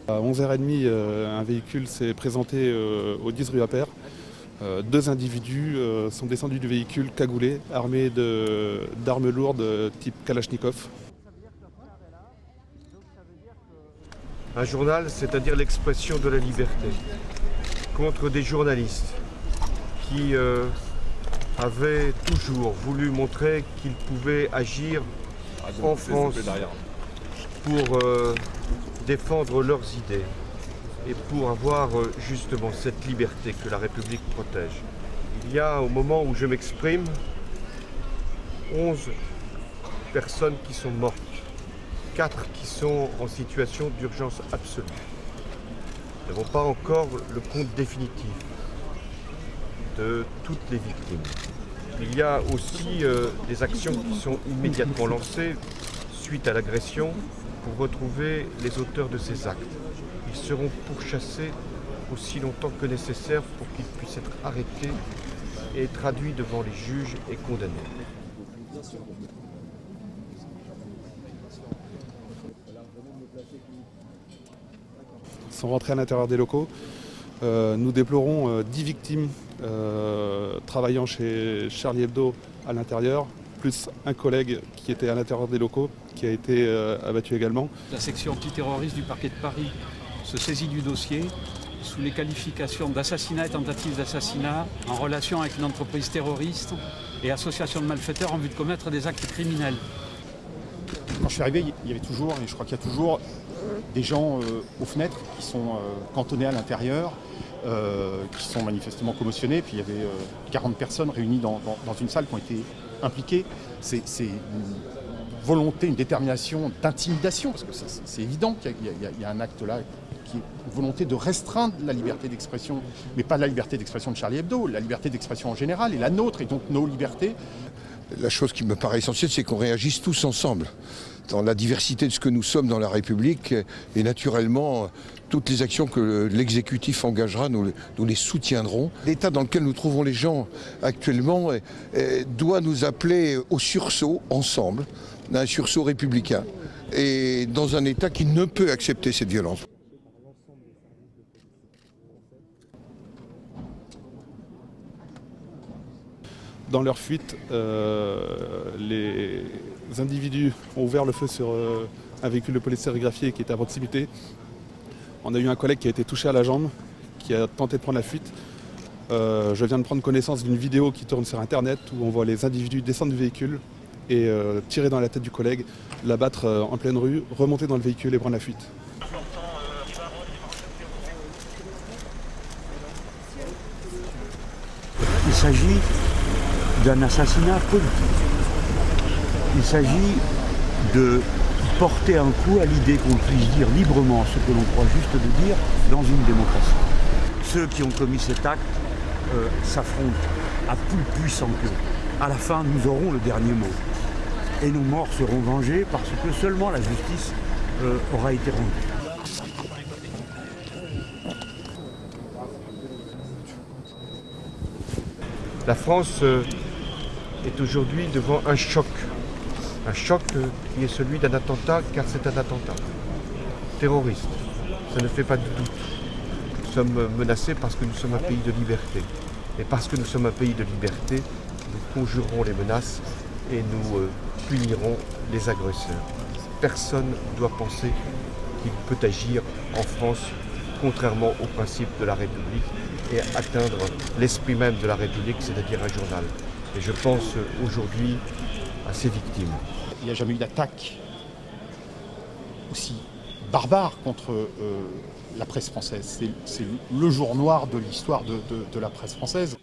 À 11h30, un véhicule s'est présenté au 10 rue Appert. Deux individus sont descendus du véhicule cagoulés, armés d'armes lourdes type Kalachnikov. Un journal, c'est-à-dire l'expression de la liberté, contre des journalistes qui avaient toujours voulu montrer qu'ils pouvaient agir en France pour défendre leurs idées et pour avoir justement cette liberté que la République protège. Il y a, au moment où je m'exprime, 11 personnes qui sont mortes, 4 qui sont en situation d'urgence absolue. Nous n'avons pas encore le compte définitif de toutes les victimes. Il y a aussi des actions qui sont immédiatement lancées suite à l'agression pour retrouver les auteurs de ces actes. Ils seront pourchassés aussi longtemps que nécessaire pour qu'ils puissent être arrêtés et traduits devant les juges et condamnés. Ils sont rentrés à l'intérieur des locaux. Nous déplorons 10 victimes travaillant chez Charlie Hebdo à l'intérieur, plus un collègue qui était à l'intérieur des locaux, qui a été abattu également. La section antiterroriste du parquet de Paris se saisit du dossier sous les qualifications d'assassinat et tentative d'assassinat en relation avec une entreprise terroriste et association de malfaiteurs en vue de commettre des actes criminels. Quand je suis arrivé, il y avait toujours, et je crois qu'il y a toujours, des gens aux fenêtres qui sont cantonnés à l'intérieur, qui sont manifestement commotionnés. Puis il y avait 40 personnes réunies dans une salle qui ont été impliquées. C'est une volonté, une détermination d'intimidation, parce que c'est évident qu'il y a un acte là qui est une volonté de restreindre la liberté d'expression, mais pas la liberté d'expression de Charlie Hebdo, la liberté d'expression en général, et la nôtre, et donc nos libertés. La chose qui me paraît essentielle, c'est qu'on réagisse tous ensemble, dans la diversité de ce que nous sommes dans la République, et naturellement, toutes les actions que l'exécutif engagera, nous les soutiendrons. L'état dans lequel nous trouvons les gens actuellement doit nous appeler au sursaut ensemble, un sursaut républicain, et dans un État qui ne peut accepter cette violence. Dans leur fuite, les individus ont ouvert le feu sur un véhicule de police sérigraphié qui était à proximité. On a eu un collègue qui a été touché à la jambe, qui a tenté de prendre la fuite. Je viens de prendre connaissance d'une vidéo qui tourne sur Internet où on voit les individus descendre du véhicule et tirer dans la tête du collègue, l'abattre en pleine rue, remonter dans le véhicule et prendre la fuite. Il s'agit d'un assassinat politique. Il s'agit de porter un coup à l'idée qu'on puisse dire librement ce que l'on croit juste de dire dans une démocratie. Ceux qui ont commis cet acte s'affrontent à plus puissant qu'eux. À la fin, nous aurons le dernier mot. Et nos morts seront vengés parce que seulement la justice aura été rendue. La France est aujourd'hui devant un choc qui est celui d'un attentat, car c'est un attentat terroriste. Ça ne fait pas de doute. Nous sommes menacés parce que nous sommes un pays de liberté. Et parce que nous sommes un pays de liberté, nous conjurerons les menaces et nous punirons les agresseurs. Personne ne doit penser qu'il peut agir en France contrairement aux principes de la République et atteindre l'esprit même de la République, c'est-à-dire un journal. Et je pense aujourd'hui à ces victimes. Il n'y a jamais eu d'attaque aussi barbare contre la presse française. C'est le jour noir de l'histoire de la presse française.